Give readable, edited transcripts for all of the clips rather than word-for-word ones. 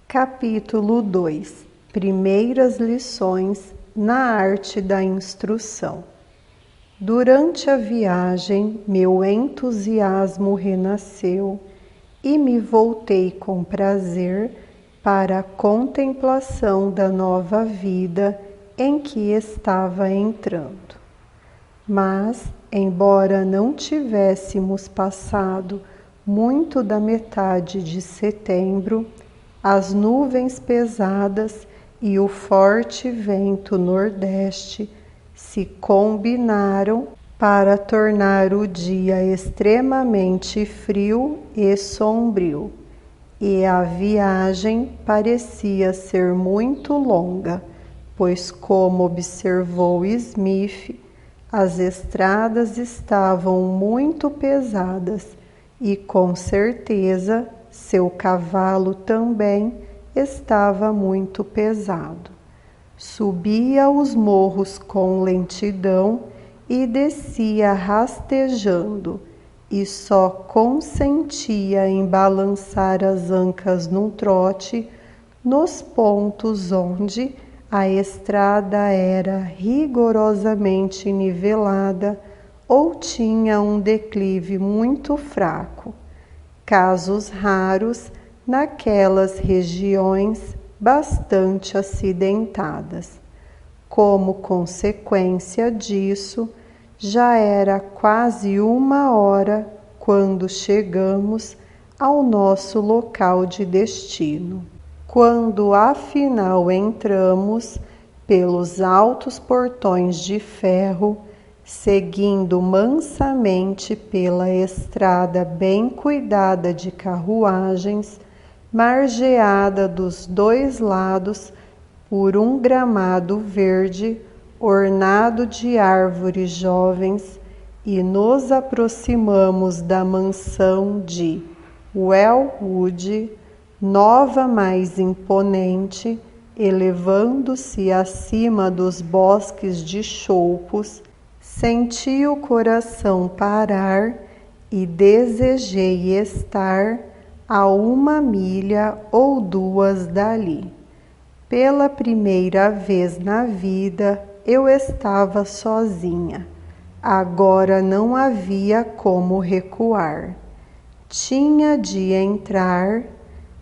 Capítulo 2. Primeiras lições na arte da instrução. Durante a viagem, meu entusiasmo renasceu e me voltei com prazer para a contemplação da nova vida em que estava entrando. Mas, embora não tivéssemos passado muito da metade de setembro, as nuvens pesadas e o forte vento nordeste se combinaram para tornar o dia extremamente frio e sombrio, e a viagem parecia ser muito longa, pois, como observou Smith, as estradas estavam muito pesadas e, com certeza, seu cavalo também estava muito pesado. Subia os morros com lentidão e descia rastejando, e só consentia em balançar as ancas num trote nos pontos onde a estrada era rigorosamente nivelada ou tinha um declive muito fraco. Casos raros naquelas regiões bastante acidentadas. Como consequência disso, já era quase 1 hora quando chegamos ao nosso local de destino. Quando afinal entramos pelos altos portões de ferro, seguindo mansamente pela estrada bem cuidada de carruagens, margeada dos 2 lados por um gramado verde ornado de árvores jovens, e nos aproximamos da mansão de Wellwood, nova, mais imponente, elevando-se acima dos bosques de choupos, senti o coração parar e desejei estar a 1 milha ou 2 dali. Pela primeira vez na vida, eu estava sozinha. Agora não havia como recuar. Tinha de entrar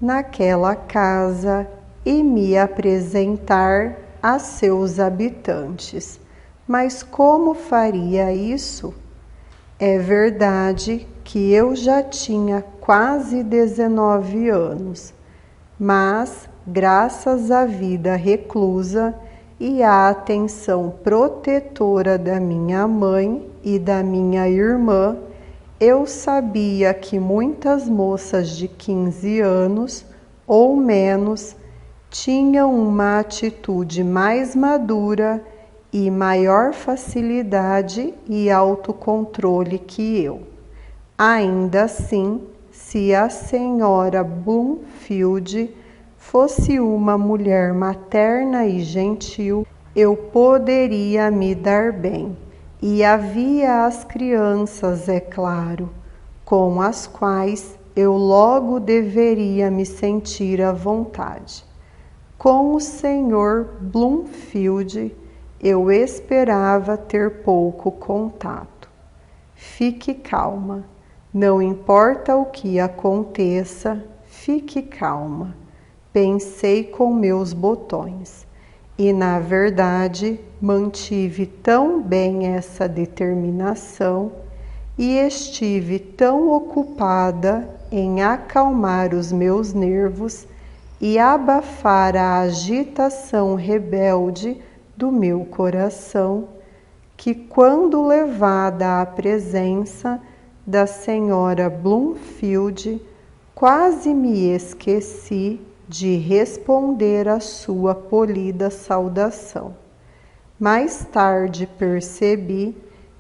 naquela casa e me apresentar a seus habitantes. Mas como faria isso? É verdade que eu já tinha quase 19 anos, mas, graças à vida reclusa e à atenção protetora da minha mãe e da minha irmã, eu sabia que muitas moças de 15 anos ou menos tinham uma atitude mais madura e maior facilidade e autocontrole que eu. Ainda assim, se a senhora Bloomfield fosse uma mulher materna e gentil, eu poderia me dar bem. E havia as crianças, é claro, com as quais eu logo deveria me sentir à vontade. Com o Sr. Bloomfield, eu esperava ter pouco contato. Fique calma, não importa o que aconteça, fique calma, pensei com meus botões. E, na verdade, mantive tão bem essa determinação e estive tão ocupada em acalmar os meus nervos e abafar a agitação rebelde do meu coração, que, quando levada à presença da senhora Bloomfield, quase me esqueci de responder à sua polida saudação. Mais tarde percebi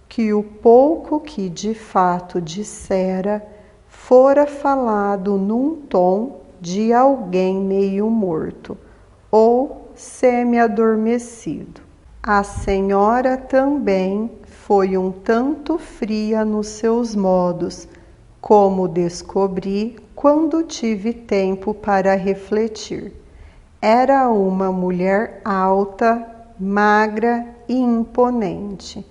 que o pouco que de fato dissera fora falado num tom de alguém meio morto ou semi-adormecido. A senhora também foi um tanto fria nos seus modos, como descobri quando tive tempo para refletir. Era uma mulher alta, magra e imponente,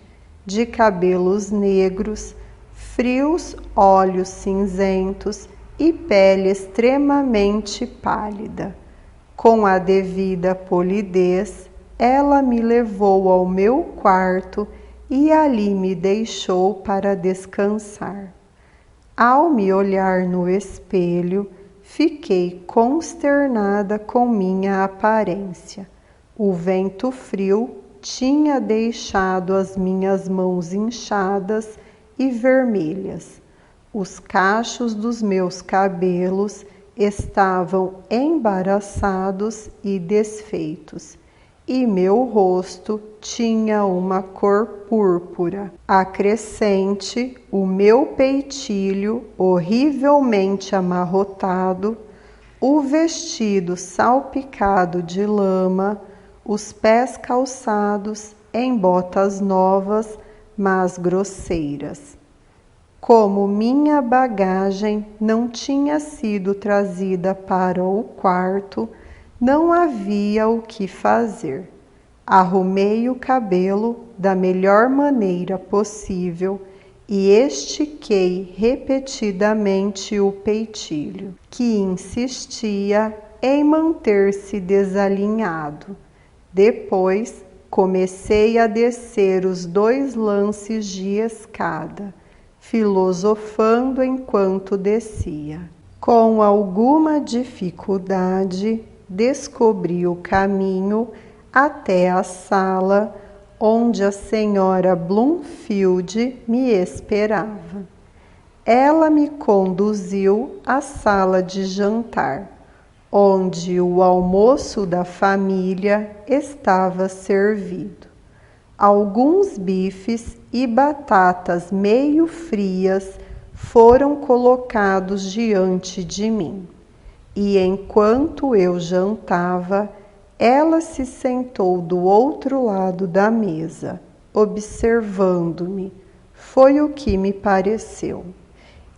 de cabelos negros, frios olhos cinzentos e pele extremamente pálida. Com a devida polidez, ela me levou ao meu quarto e ali me deixou para descansar. Ao me olhar no espelho, fiquei consternada com minha aparência. O vento frio tinha deixado as minhas mãos inchadas e vermelhas. Os cachos dos meus cabelos estavam embaraçados e desfeitos, e meu rosto tinha uma cor púrpura. Acrescente o meu peitilho horrivelmente amarrotado, o vestido salpicado de lama, os pés calçados em botas novas, mas grosseiras. Como minha bagagem não tinha sido trazida para o quarto, não havia o que fazer. Arrumei o cabelo da melhor maneira possível e estiquei repetidamente o peitilho, que insistia em manter-se desalinhado. Depois, comecei a descer os 2 lances de escada, filosofando enquanto descia. Com alguma dificuldade, descobri o caminho até a sala onde a senhora Bloomfield me esperava. Ela me conduziu à sala de jantar, onde o almoço da família estava servido. Alguns bifes e batatas meio frias foram colocados diante de mim, e enquanto eu jantava, ela se sentou do outro lado da mesa, observando-me, foi o que me pareceu,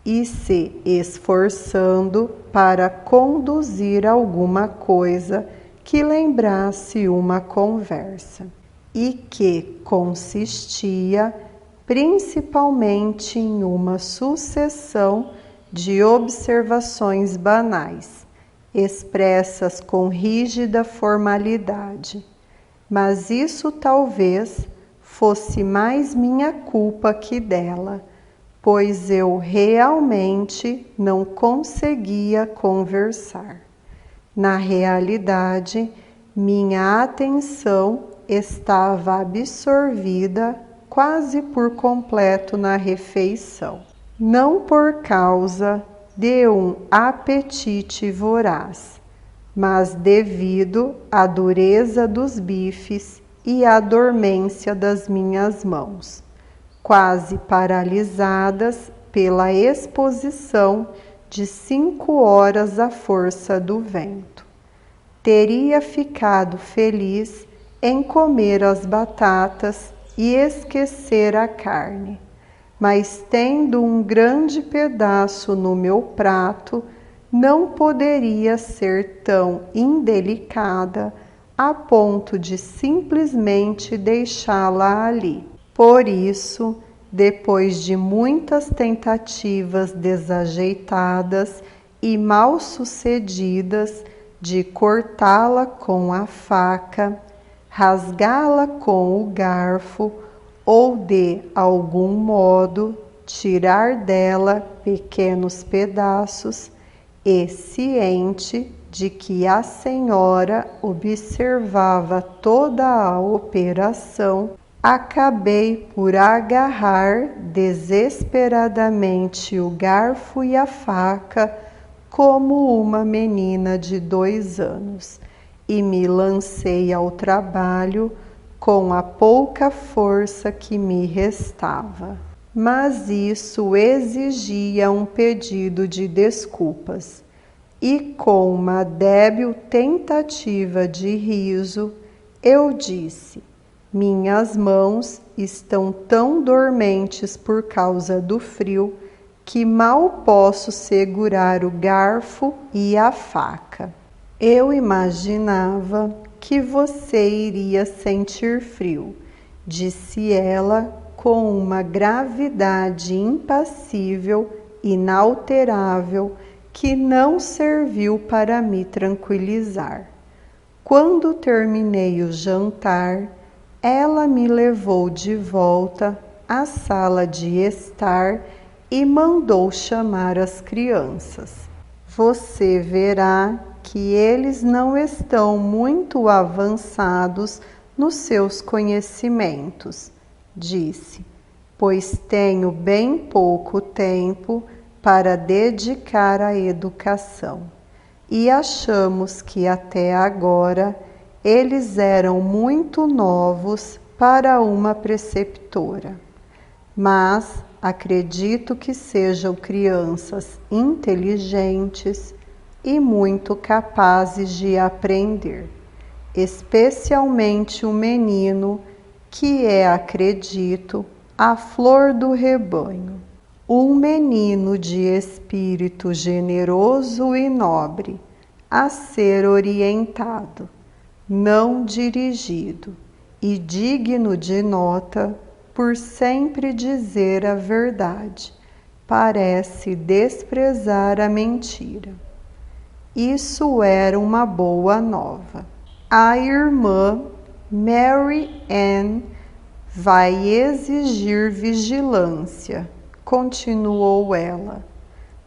e se esforçando para conduzir alguma coisa que lembrasse uma conversa, e que consistia principalmente em uma sucessão de observações banais, expressas com rígida formalidade. Mas isso talvez fosse mais minha culpa que dela, pois eu realmente não conseguia conversar. Na realidade, minha atenção estava absorvida quase por completo na refeição. Não por causa de um apetite voraz, mas devido à dureza dos bifes e à dormência das minhas mãos, quase paralisadas pela exposição de 5 horas à força do vento. Teria ficado feliz em comer as batatas e esquecer a carne, mas tendo um grande pedaço no meu prato, não poderia ser tão indelicada a ponto de simplesmente deixá-la ali. Por isso, depois de muitas tentativas desajeitadas e mal sucedidas de cortá-la com a faca, rasgá-la com o garfo ou de algum modo tirar dela pequenos pedaços, e ciente de que a senhora observava toda a operação, acabei por agarrar desesperadamente o garfo e a faca como uma menina de 2 anos e me lancei ao trabalho com a pouca força que me restava. Mas isso exigia um pedido de desculpas, e com uma débil tentativa de riso, eu disse: Minhas mãos estão tão dormentes por causa do frio que mal posso segurar o garfo e a faca. Eu imaginava que você iria sentir frio, disse ela com uma gravidade impassível, inalterável, que não serviu para me tranquilizar. Quando terminei o jantar, ela me levou de volta à sala de estar e mandou chamar as crianças. Você verá que eles não estão muito avançados nos seus conhecimentos, disse, pois tenho bem pouco tempo para dedicar à educação. E achamos que até agora eles eram muito novos para uma preceptora. Mas acredito que sejam crianças inteligentes e muito capazes de aprender, especialmente o menino, que é, acredito, a flor do rebanho. Um menino de espírito generoso e nobre, a ser orientado, não dirigido, e digno de nota por sempre dizer a verdade, parece desprezar a mentira. Isso era uma boa nova. A irmã Mary Ann vai exigir vigilância, continuou ela,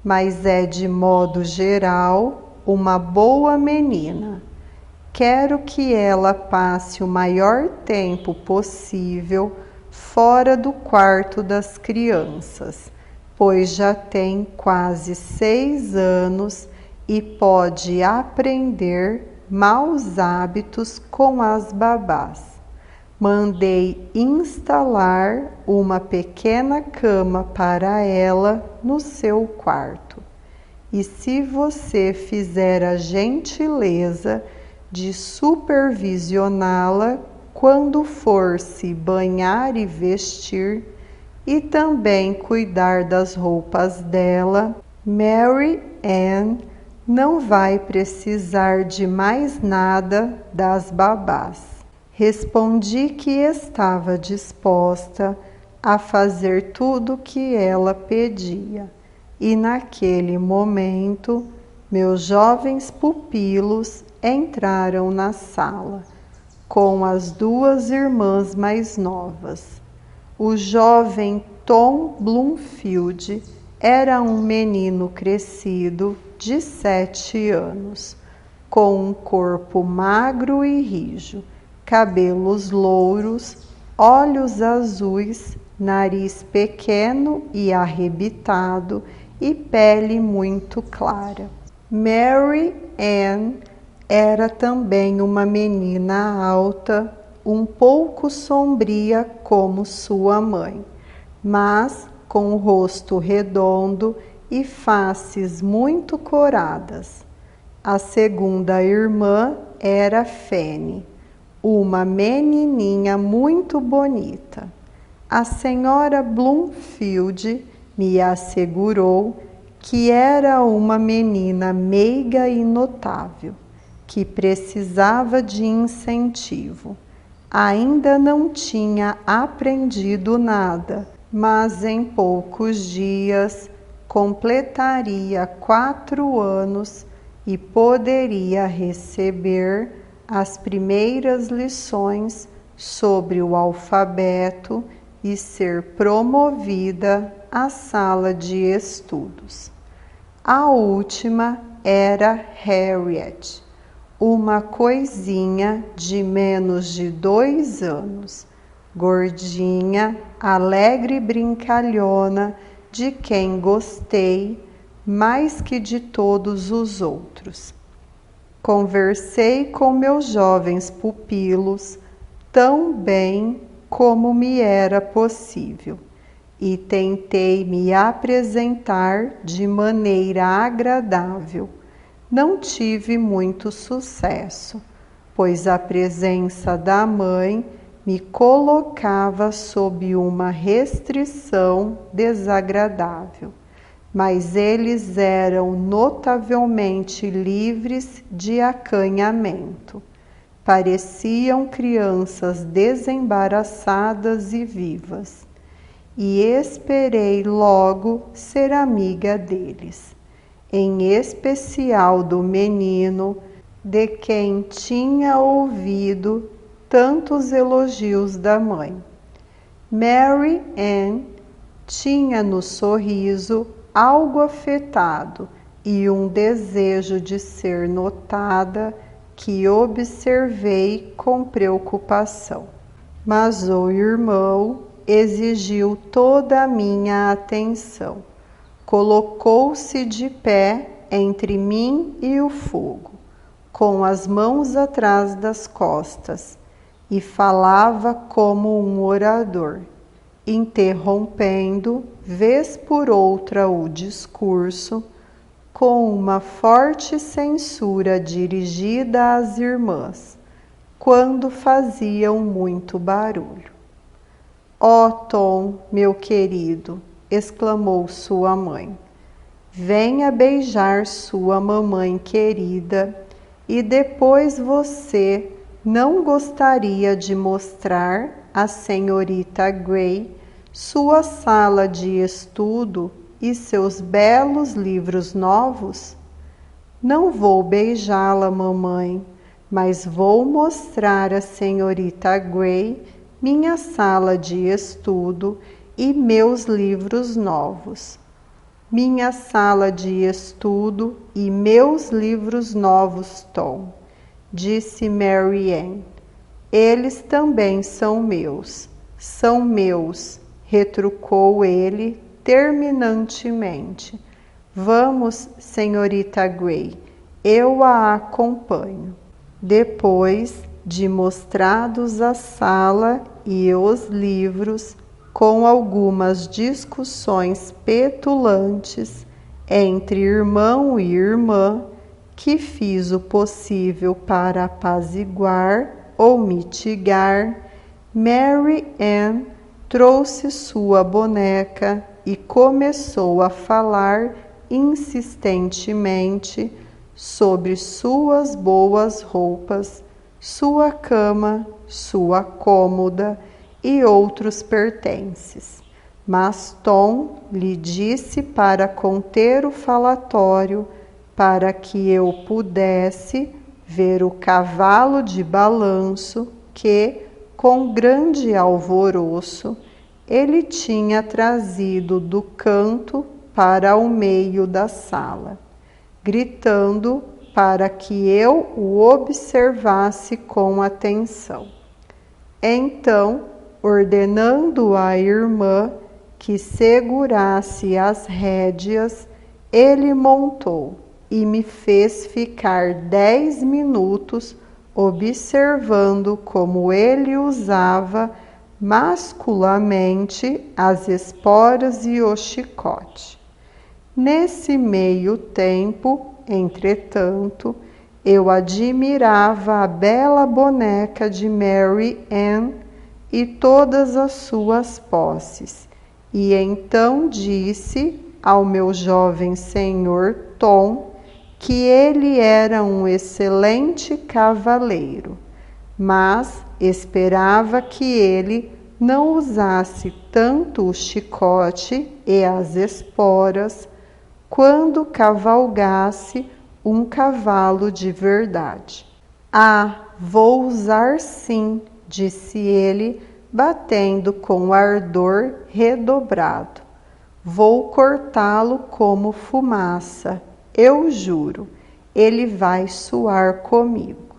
mas é de modo geral uma boa menina. Quero que ela passe o maior tempo possível fora do quarto das crianças, pois já tem quase 6 anos e pode aprender maus hábitos com as babás. Mandei instalar uma pequena cama para ela no seu quarto. E se você fizer a gentileza de supervisioná-la quando for se banhar e vestir, e também cuidar das roupas dela, Mary Ann não vai precisar de mais nada das babás. Respondi que estava disposta a fazer tudo o que ela pedia, e naquele momento meus jovens pupilos entraram na sala, com as 2 irmãs mais novas. O jovem Tom Bloomfield era um menino crescido de 7 anos, com um corpo magro e rijo, cabelos louros, olhos azuis, nariz pequeno e arrebitado e pele muito clara. Mary Ann era também uma menina alta, um pouco sombria como sua mãe, mas com o rosto redondo e faces muito coradas. A segunda irmã era Fanny, uma menininha muito bonita. A senhora Bloomfield me assegurou que era uma menina meiga e notável, que precisava de incentivo. Ainda não tinha aprendido nada, mas em poucos dias completaria 4 anos e poderia receber as primeiras lições sobre o alfabeto e ser promovida à sala de estudos. A última era Harriet, uma coisinha de menos de 2 anos, gordinha, alegre e brincalhona, de quem gostei mais que de todos os outros. Conversei com meus jovens pupilos tão bem como me era possível e tentei me apresentar de maneira agradável. Não tive muito sucesso, pois a presença da mãe me colocava sob uma restrição desagradável, mas eles eram notavelmente livres de acanhamento. Pareciam crianças desembaraçadas e vivas, e esperei logo ser amiga deles, em especial do menino, de quem tinha ouvido tantos elogios da mãe. Mary Ann tinha no sorriso algo afetado e um desejo de ser notada que observei com preocupação. Mas o irmão exigiu toda a minha atenção. Colocou-se de pé entre mim e o fogo, com as mãos atrás das costas, e falava como um orador, interrompendo, vez por outra, o discurso, com uma forte censura dirigida às irmãs, quando faziam muito barulho. "Ó Tom, meu querido", exclamou sua mãe, "venha beijar sua mamãe querida, e depois você não gostaria de mostrar à senhorita Gray sua sala de estudo e seus belos livros novos?" "Não vou beijá-la, mamãe, mas vou mostrar à senhorita Gray minha sala de estudo e meus livros novos." "Minha sala de estudo e meus livros novos, Tom", disse Mary Ann. "Eles também são meus, retrucou ele terminantemente. "Vamos, senhorita Gray, eu a acompanho." Depois de mostrados a sala e os livros, com algumas discussões petulantes entre irmão e irmã, que fiz o possível para apaziguar ou mitigar, Mary Ann trouxe sua boneca e começou a falar insistentemente sobre suas boas roupas, sua cama, sua cômoda e outros pertences. Mas Tom lhe disse para conter o falatório, para que eu pudesse ver o cavalo de balanço que, com grande alvoroço, ele tinha trazido do canto para o meio da sala, gritando para que eu o observasse com atenção. Então, ordenando à irmã que segurasse as rédeas, ele montou e me fez ficar 10 minutos observando como ele usava masculamente as esporas e o chicote. Nesse meio tempo, entretanto, eu admirava a bela boneca de Mary Ann e todas as suas posses, e então disse ao meu jovem senhor Tom que ele era um excelente cavaleiro, mas esperava que ele não usasse tanto o chicote e as esporas quando cavalgasse um cavalo de verdade. "Ah, vou usar sim", disse ele, batendo com ardor redobrado. "Vou cortá-lo como fumaça, eu juro, ele vai suar comigo."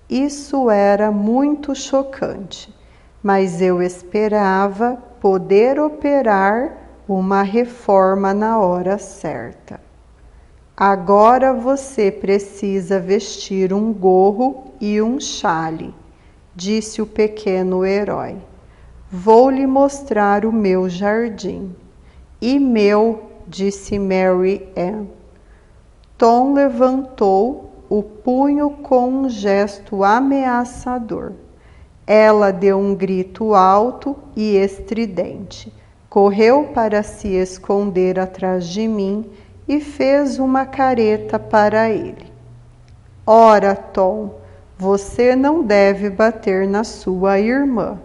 Isso era muito chocante, mas eu esperava poder operar uma reforma na hora certa. "Agora você precisa vestir um gorro e um chale", disse o pequeno herói. "Vou lhe mostrar o meu jardim." "E meu", disse Mary Ann. Tom levantou o punho com um gesto ameaçador. Ela deu um grito alto e estridente, correu para se esconder atrás de mim e fez uma careta para ele. Ora, Tom, você não deve bater na sua irmã.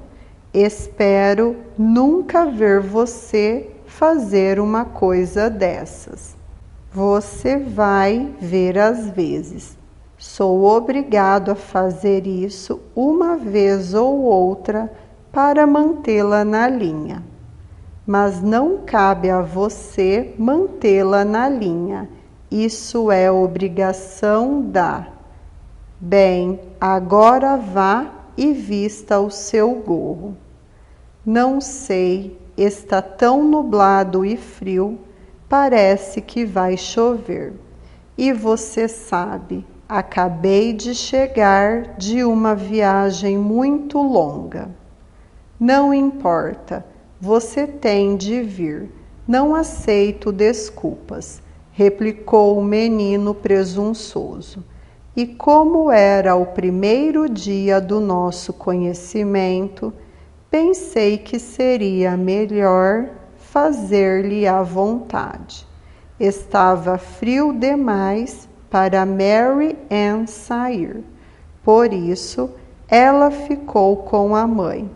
Espero nunca ver você fazer uma coisa dessas. Você vai ver às vezes. Sou obrigado a fazer isso uma vez ou outra para mantê-la na linha. Mas não cabe a você mantê-la na linha. Isso é obrigação da... Bem, agora vá e vista o seu gorro. Não sei, está tão nublado e frio, parece que vai chover. E você sabe, acabei de chegar de uma viagem muito longa. Não importa, você tem de vir. Não aceito desculpas, replicou o menino presunçoso. E como era o primeiro dia do nosso conhecimento, pensei que seria melhor fazer-lhe à vontade. Estava frio demais para Mary Ann sair. Por isso, ela ficou com a mãe,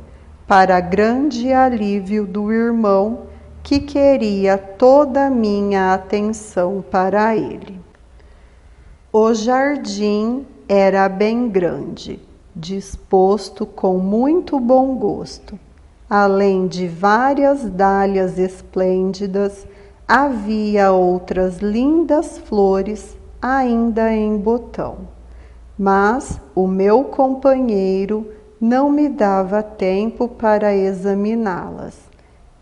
para grande alívio do irmão, que queria toda a minha atenção para ele. O jardim era bem grande, disposto com muito bom gosto. Além de várias dálias esplêndidas, havia outras lindas flores ainda em botão. Mas o meu companheiro não me dava tempo para examiná-las.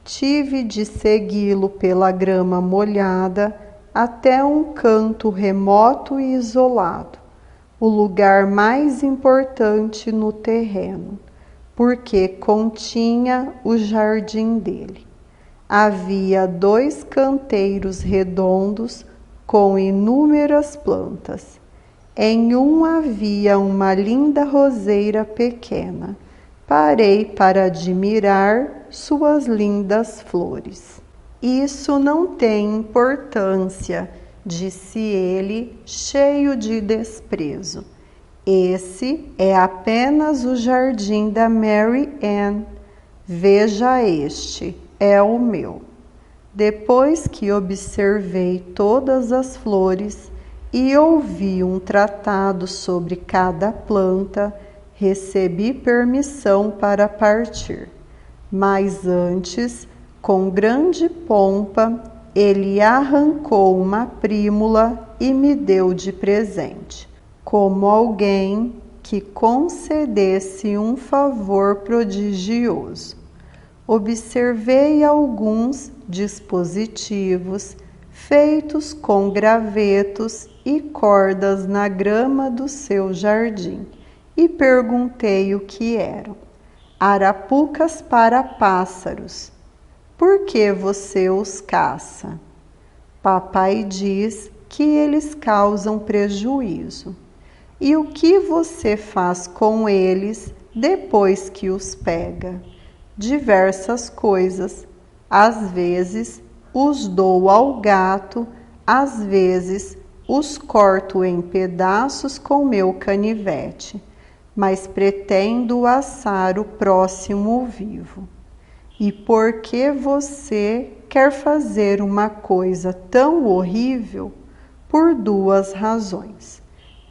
Tive de segui-lo pela grama molhada até um canto remoto e isolado, o lugar mais importante no terreno, porque continha o jardim dele. Havia 2 canteiros redondos com inúmeras plantas. Em um havia uma linda roseira pequena. Parei para admirar suas lindas flores. Isso não tem importância, disse ele, cheio de desprezo. Esse é apenas o jardim da Mary Ann. Veja este, é o meu. Depois que observei todas as flores e ouvi um tratado sobre cada planta, recebi permissão para partir. Mas antes, com grande pompa, ele arrancou uma prímula e me deu de presente, como alguém que concedesse um favor prodigioso. Observei alguns dispositivos feitos com gravetos e cordas na grama do seu jardim e perguntei o que eram. Arapucas para pássaros. Por que você os caça? Papai diz que eles causam prejuízo. E o que você faz com eles depois que os pega? Diversas coisas. Às vezes os dou ao gato, às vezes os corto em pedaços com meu canivete, mas pretendo assar o próximo vivo. E por que você quer fazer uma coisa tão horrível? Por 2 razões.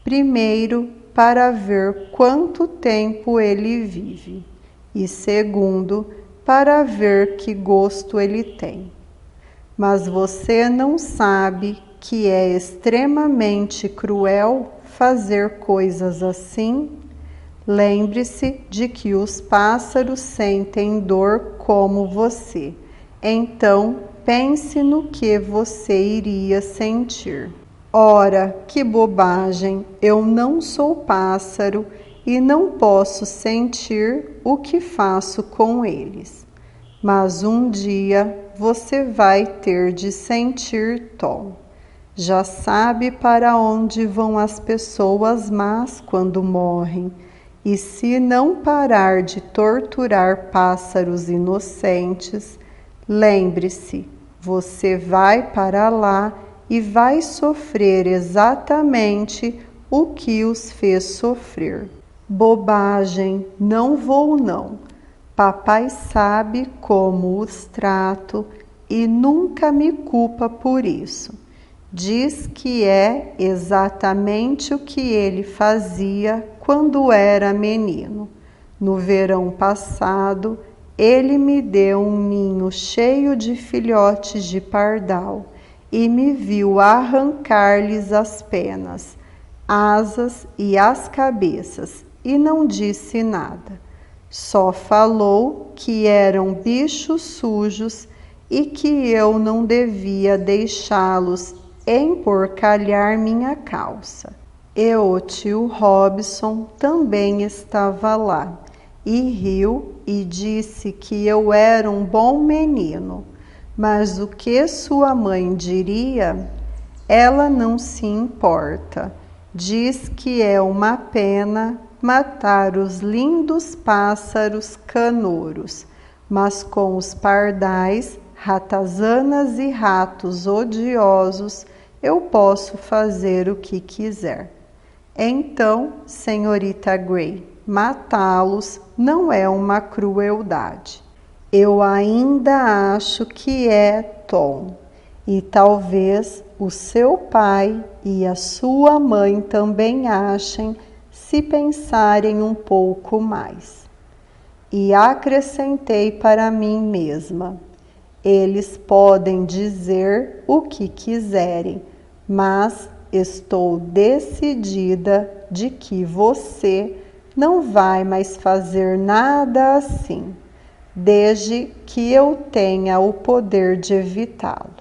Primeiro, para ver quanto tempo ele vive. E segundo, para ver que gosto ele tem. Mas você não sabe que é extremamente cruel fazer coisas assim? Lembre-se de que os pássaros sentem dor como você. Então, pense no que você iria sentir. Ora, que bobagem! Eu não sou pássaro e não posso sentir o que faço com eles. Mas um dia você vai ter de sentir, Tom. Já sabe para onde vão as pessoas más quando morrem. E se não parar de torturar pássaros inocentes, lembre-se, você vai para lá e vai sofrer exatamente o que os fez sofrer. Bobagem, não vou não. Papai sabe como os trato e nunca me culpa por isso. Diz que é exatamente o que ele fazia quando era menino. No verão passado, ele me deu um ninho cheio de filhotes de pardal e me viu arrancar-lhes as penas, asas e as cabeças, e não disse nada. Só falou que eram bichos sujos e que eu não devia deixá-los emporcalhar minha calça. E o tio Robson também estava lá e riu e disse que eu era um bom menino, mas o que sua mãe diria, ela não se importa. Diz que é uma pena matar os lindos pássaros canouros, mas com os pardais, ratazanas e ratos odiosos, eu posso fazer o que quiser. Então, senhorita Gray, matá-los não é uma crueldade. Eu ainda acho que é, Tom, e talvez o seu pai e a sua mãe também achem, se pensarem um pouco mais. E acrescentei para mim mesma, eles podem dizer o que quiserem, mas estou decidida de que você não vai mais fazer nada assim, desde que eu tenha o poder de evitá-lo.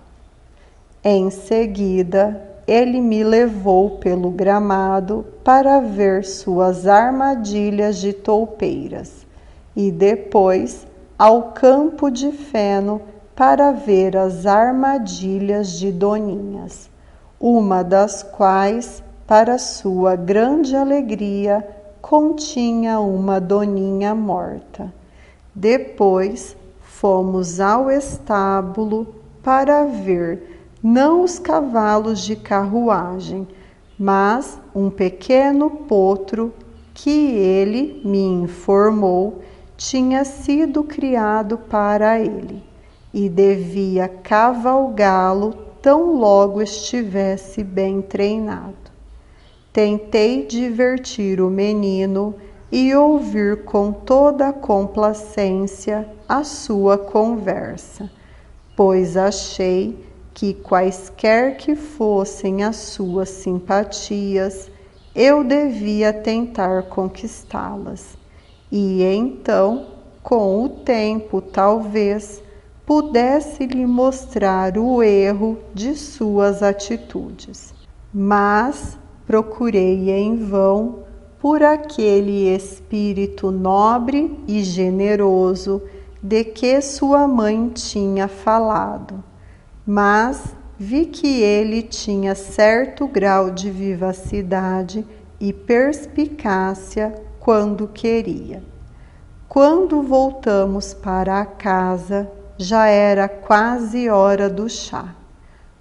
Em seguida, ele me levou pelo gramado para ver suas armadilhas de toupeiras e depois ao campo de feno para ver as armadilhas de doninhas, uma das quais, para sua grande alegria, continha uma doninha morta. Depois fomos ao estábulo para ver não os cavalos de carruagem, mas um pequeno potro que ele me informou tinha sido criado para ele e devia cavalgá-lo tão logo estivesse bem treinado. Tentei divertir o menino e ouvir com toda a complacência a sua conversa, pois achei que quaisquer que fossem as suas simpatias, eu devia tentar conquistá-las. E então, com o tempo, talvez, pudesse lhe mostrar o erro de suas atitudes. Mas procurei em vão por aquele espírito nobre e generoso de que sua mãe tinha falado. Mas vi que ele tinha certo grau de vivacidade e perspicácia quando queria. Quando voltamos para a casa, já era quase hora do chá.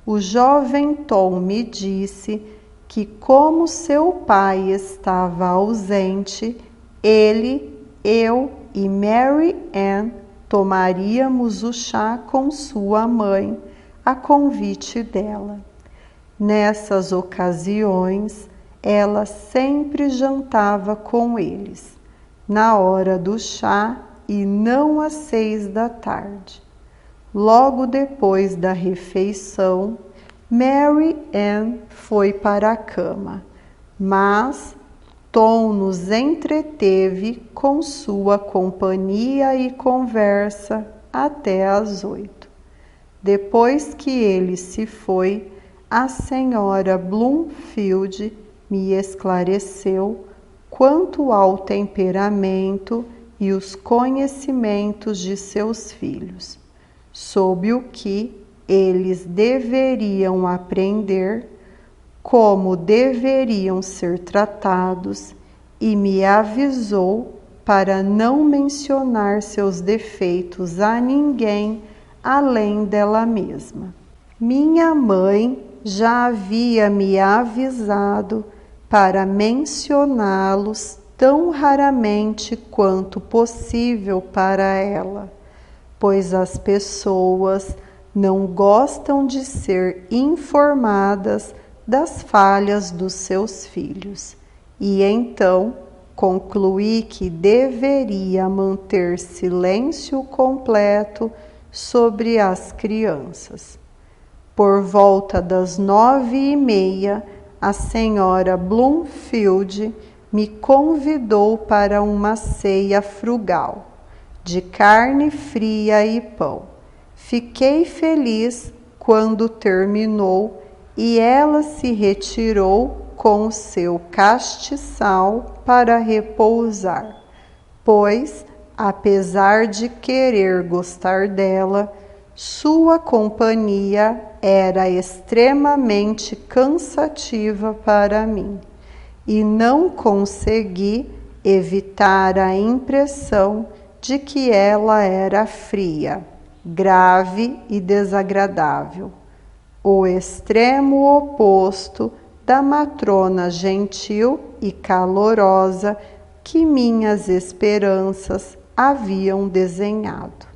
O jovem Tom me disse que, como seu pai estava ausente, ele, eu e Mary Ann tomaríamos o chá com sua mãe, a convite dela. Nessas ocasiões, ela sempre jantava com eles, na hora do chá e não às 6 da tarde. Logo depois da refeição, Mary Ann foi para a cama, mas Tom nos entreteve com sua companhia e conversa até às 8. Depois que ele se foi, a senhora Bloomfield me esclareceu quanto ao temperamento e os conhecimentos de seus filhos, sob o que eles deveriam aprender, como deveriam ser tratados e me avisou para não mencionar seus defeitos a ninguém além dela mesma. Minha mãe já havia me avisado para mencioná-los tão raramente quanto possível para ela, pois as pessoas não gostam de ser informadas das falhas dos seus filhos. E então concluí que deveria manter silêncio completo sobre as crianças. Por volta das 9h30, a senhora Bloomfield me convidou para uma ceia frugal, de carne fria e pão. Fiquei feliz quando terminou e ela se retirou com seu castiçal para repousar, pois, apesar de querer gostar dela, sua companhia era extremamente cansativa para mim, e não consegui evitar a impressão de que ela era fria, grave e desagradável, o extremo oposto da matrona gentil e calorosa que minhas esperanças haviam desenhado.